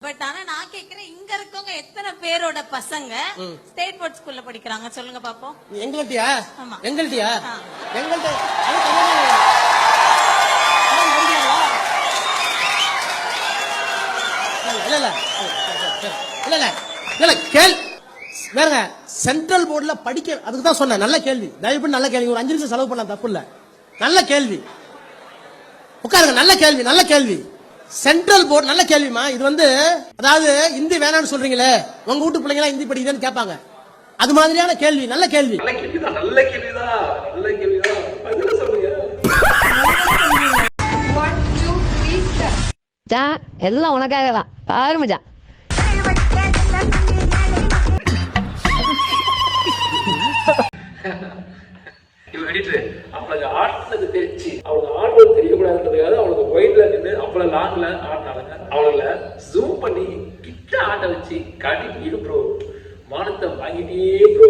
But ஆனா நான் கேக்குறேன், இங்க இருக்கவங்க எத்தனை பேரோட பசங்க ஸ்டேட் போர்ட் ஸ்கூல்ல படிக்கிறாங்க சொல்லுங்க பாப்போம். எங்கள்ட்டியா? ஆமா. எங்கள்ட்டியா? எங்கள்ட்ட இல்ல கேள் வேறங்க. சென்ட்ரல் போர்டுல படிக்க, அதுக்கு தான் சொன்னேன். நல்ல கேள்வி, தயவு பண்ணி நல்ல கேள்வி. ஒரு 5 நிமிஷம் செலவு பண்ணலாம், தப்பு இல்ல. நல்ல கேள்வி, உட்காருங்க. நல்ல கேள்வி, நல்ல கேள்வி. சென்ட்ரல் போர்டு நல்ல கேள்விமா. இது அதாவது இந்தி வேணாம்னு சொல்றீங்களே, உங்க வீட்டு பிள்ளைங்க இந்தி படிக்குதுன்னு கேட்பாங்க. அது மாதிரியான கேள்வி. நல்ல கேள்வி, நல்ல கேள்விதான், நல்ல கேள்விதான், நல்ல கேள்விதான். பதில சொல்லுங்க. எல்லாம் உனக்காக தான். பாரு மச்சான். அவளுக்கு ஆட்டினது தெரிச்சு, அவளுக்கு ஆடுறது தெரியக்கூடாதுன்றதுக்காக அவளுக்கு ஒயிட்ல நின்று அவ்வளவு லாங்ல ஆடினாங்க. அவளை ஜூம் பண்ணி கிட்ட ஆட்ட வச்சு காட்டிட்டு ப்ரோ, மானத்தை வாங்கிட்டே ப்ரோ.